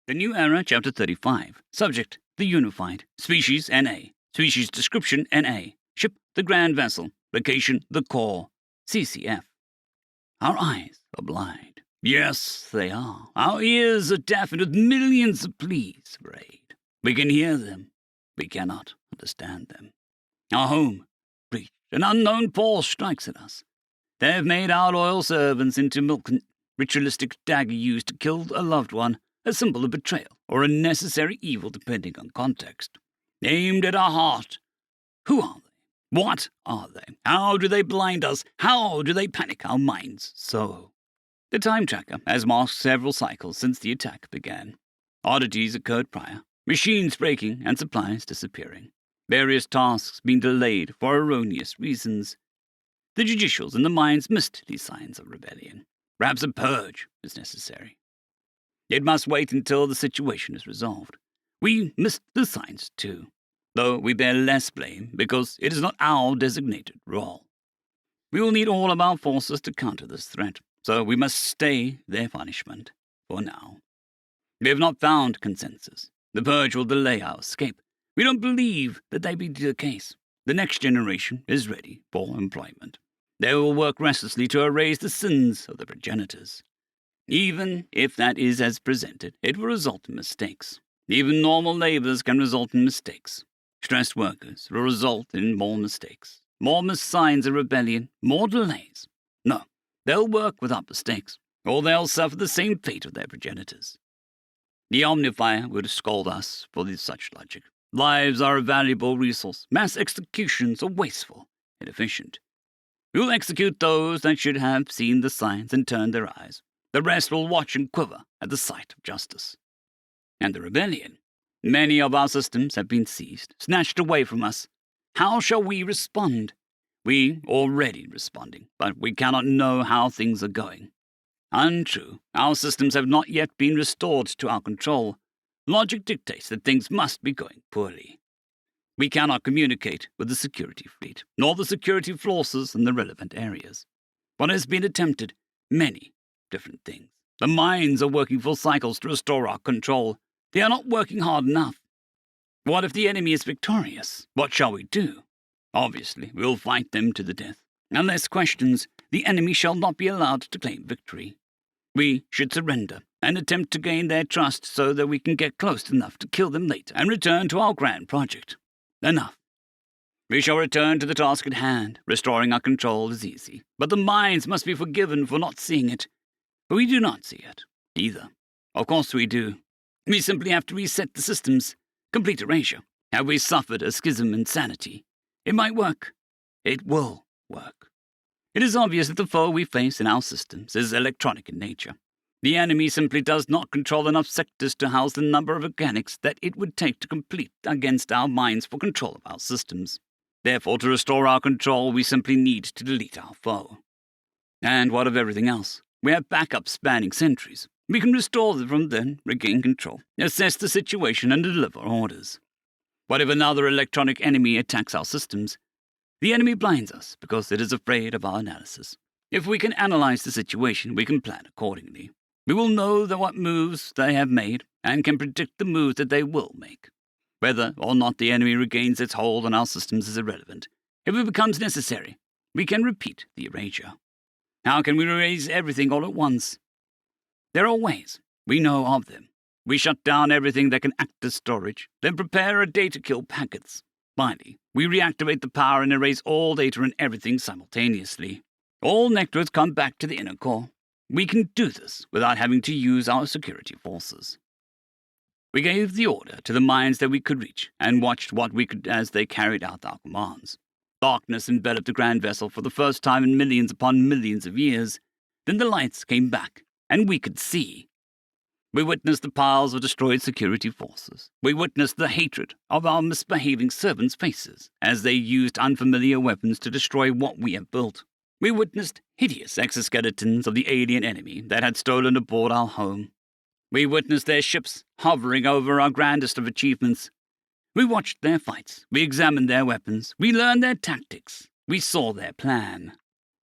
The New Era, Chapter 35. Subject, the Unified. Species, NA. Species description, NA. Ship, the Grand Vessel. Location, the Core. CCF. Our eyes are blind. Yes, they are. Our ears are deafened with millions of pleas for aid. We can hear them. We cannot understand them. Our home, breached. An unknown force strikes at us. They have made our loyal servants into milk ritualistic dagger used to kill a loved one, a symbol of betrayal, or a necessary evil depending on context. Aimed at our heart. Who are they? What are they? How do they blind us? How do they panic our minds so? The time tracker has marked several cycles since the attack began. Oddities occurred prior, machines breaking and supplies disappearing. Various tasks being delayed for erroneous reasons. The judicials and the mines missed these signs of rebellion. Perhaps a purge is necessary. It must wait until the situation is resolved. We missed the signs too, though we bear less blame because it is not our designated role. We will need all of our forces to counter this threat, so we must stay their punishment for now. We have not found consensus. The purge will delay our escape. We don't believe that they be the case. The next generation is ready for employment. They will work restlessly to erase the sins of the progenitors. Even if that is as presented, it will result in mistakes. Even normal labors can result in mistakes. Stressed workers will result in more mistakes, more missed signs of rebellion, more delays. No, they'll work without mistakes, or they'll suffer the same fate of their progenitors. The Omnifier would scold us for such logic. Lives are a valuable resource. Mass executions are wasteful and inefficient. We will execute those that should have seen the signs and turned their eyes. The rest will watch and quiver at the sight of justice. And the rebellion. Many of our systems have been seized, snatched away from us. How shall we respond? We already responding, but we cannot know how things are going. Untrue, our systems have not yet been restored to our control. Logic dictates that things must be going poorly. We cannot communicate with the security fleet, nor the security forces in the relevant areas. What has been attempted? Many different things. The mines are working full cycles to restore our control. They are not working hard enough. What if the enemy is victorious? What shall we do? Obviously, we will fight them to the death. Unless questions, the enemy shall not be allowed to claim victory. We should surrender and attempt to gain their trust so that we can get close enough to kill them later and return to our grand project. Enough. We shall return to the task at hand. Restoring our control is easy, but the minds must be forgiven for not seeing it. But we do not see it, either. Of course we do. We simply have to reset the systems. Complete erasure. Have we suffered a schism in sanity? It might work. It will work. It is obvious that the foe we face in our systems is electronic in nature. The enemy simply does not control enough sectors to house the number of organics that it would take to complete against our minds for control of our systems. Therefore, to restore our control, we simply need to delete our foe. And what of everything else? We have backups spanning centuries. We can restore them from then, regain control, assess the situation, and deliver orders. What if another electronic enemy attacks our systems? The enemy blinds us because it is afraid of our analysis. If we can analyze the situation, we can plan accordingly. We will know what moves they have made and can predict the moves that they will make. Whether or not the enemy regains its hold on our systems is irrelevant. If it becomes necessary, we can repeat the erasure. How can we erase everything all at once? There are ways. We know of them. We shut down everything that can act as storage, then prepare a data kill packets. Finally, we reactivate the power and erase all data and everything simultaneously. All nectars come back to the inner core. We can do this without having to use our security forces. We gave the order to the minds that we could reach and watched what we could as they carried out our commands. Darkness enveloped the grand vessel for the first time in millions upon millions of years. Then the lights came back, and we could see. We witnessed the piles of destroyed security forces. We witnessed the hatred of our misbehaving servants' faces as they used unfamiliar weapons to destroy what we have built. We witnessed hideous exoskeletons of the alien enemy that had stolen aboard our home. We witnessed their ships hovering over our grandest of achievements. We watched their fights. We examined their weapons. We learned their tactics. We saw their plan.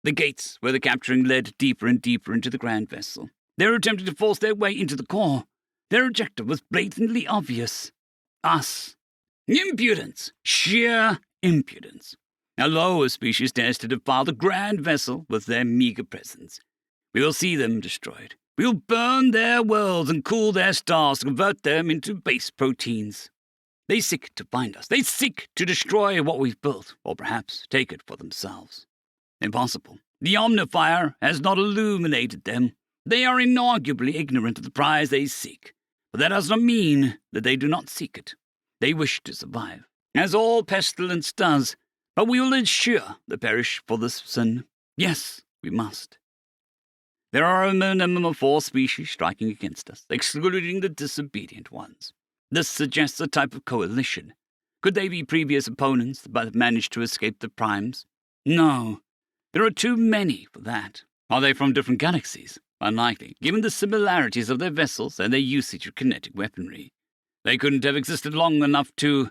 The gates where the capturing led deeper and deeper into the grand vessel. They were attempting to force their way into the core. Their objective was blatantly obvious. Us. Impudence. Sheer impudence. A lower species dares to defile the grand vessel with their meager presence. We will see them destroyed. We will burn their worlds and cool their stars to convert them into base proteins. They seek to find us. They seek to destroy what we've built, or perhaps take it for themselves. Impossible. The Omnifier has not illuminated them. They are inarguably ignorant of the prize they seek. But that does not mean that they do not seek it. They wish to survive, as all pestilence does. But we will ensure they perish for this sin. Yes, we must. There are a minimum of 4 species striking against us, excluding the disobedient ones. This suggests a type of coalition. Could they be previous opponents but have managed to escape the primes? No. There are too many for that. Are they from different galaxies? Unlikely, given the similarities of their vessels and their usage of kinetic weaponry. They couldn't have existed long enough to...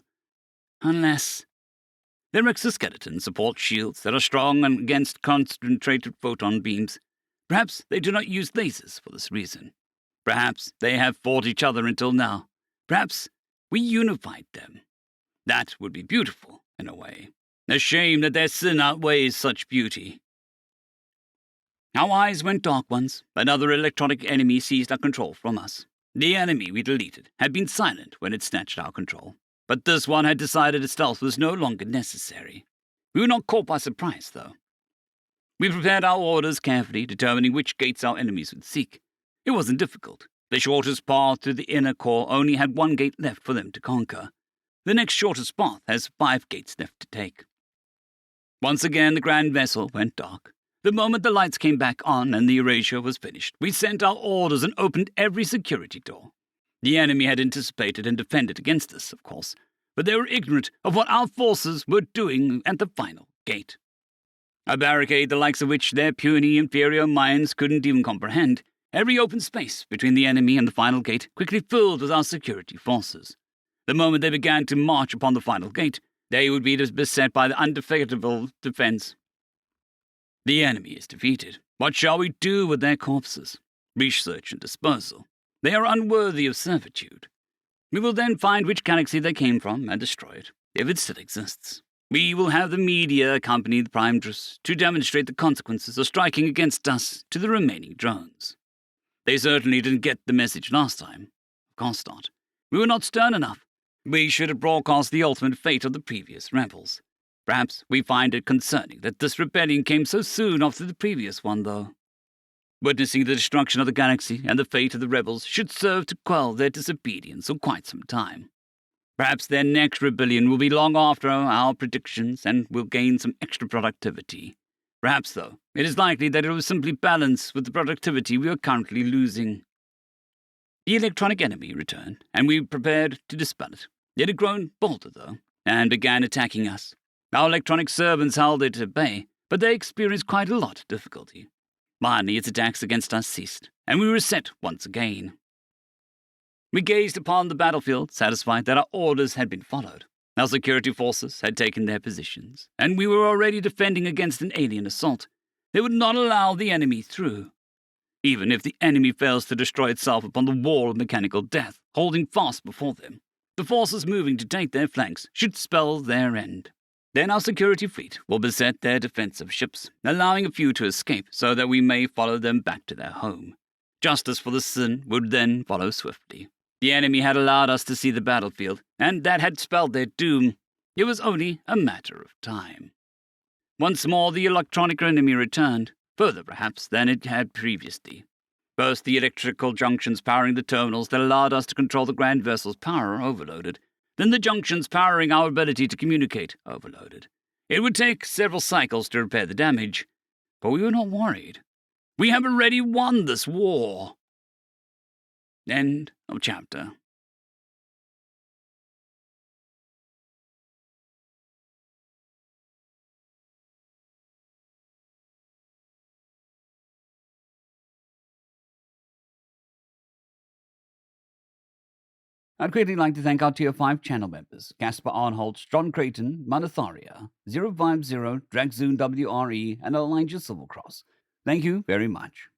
Unless... Their exoskeletons support shields that are strong against concentrated photon beams. Perhaps they do not use lasers for this reason. Perhaps they have fought each other until now. Perhaps we unified them. That would be beautiful, in a way. A shame that their sin outweighs such beauty. Our eyes went dark once. Another electronic enemy seized our control from us. The enemy we deleted had been silent when it snatched our control. But this one had decided its stealth was no longer necessary. We were not caught by surprise, though. We prepared our orders carefully, determining which gates our enemies would seek. It wasn't difficult. The shortest path through the inner core only had 1 gate left for them to conquer. The next shortest path has 5 gates left to take. Once again, the grand vessel went dark. The moment the lights came back on and the erasure was finished, we sent our orders and opened every security door. The enemy had anticipated and defended against us, of course, but they were ignorant of what our forces were doing at the final gate. A barricade the likes of which their puny, inferior minds couldn't even comprehend. Every open space between the enemy and the final gate quickly filled with our security forces. The moment they began to march upon the final gate, they would be beset by the undefeatable defense. The enemy is defeated. What shall we do with their corpses? Research and disposal. They are unworthy of servitude. We will then find which galaxy they came from and destroy it, if it still exists. We will have the media accompany the prime to demonstrate the consequences of striking against us to the remaining drones. They certainly didn't get the message last time. Of course not. We were not stern enough. We should have broadcast the ultimate fate of the previous rebels. Perhaps we find it concerning that this rebellion came so soon after the previous one, though. Witnessing the destruction of the galaxy and the fate of the rebels should serve to quell their disobedience for quite some time. Perhaps their next rebellion will be long after our predictions and will gain some extra productivity. Perhaps, though, it is likely that it will simply balance with the productivity we are currently losing. The electronic enemy returned, and we prepared to dispel it. It had grown bolder, though, and began attacking us. Our electronic servants held it at bay, but they experienced quite a lot of difficulty. Finally, its attacks against us ceased, and we were set once again. We gazed upon the battlefield, satisfied that our orders had been followed. Our security forces had taken their positions, and we were already defending against an alien assault. They would not allow the enemy through. Even if the enemy fails to destroy itself upon the wall of mechanical death, holding fast before them, the forces moving to take their flanks should spell their end. Then our security fleet will beset their defensive ships, allowing a few to escape so that we may follow them back to their home. Justice for the sin would then follow swiftly. The enemy had allowed us to see the battlefield, and that had spelled their doom. It was only a matter of time. Once more the electronic enemy returned, further perhaps than it had previously. First, the electrical junctions powering the terminals that allowed us to control the grand vessel's power overloaded. Then the junctions powering our ability to communicate overloaded. It would take several cycles to repair the damage, but we were not worried. We have already won this war. End of chapter. I'd greatly like to thank our Tier 5 channel members, Caspar Arnholtz, John Creighton, Manatharia, 050, Dragzoon WRE, and Elijah Silvercross. Thank you very much.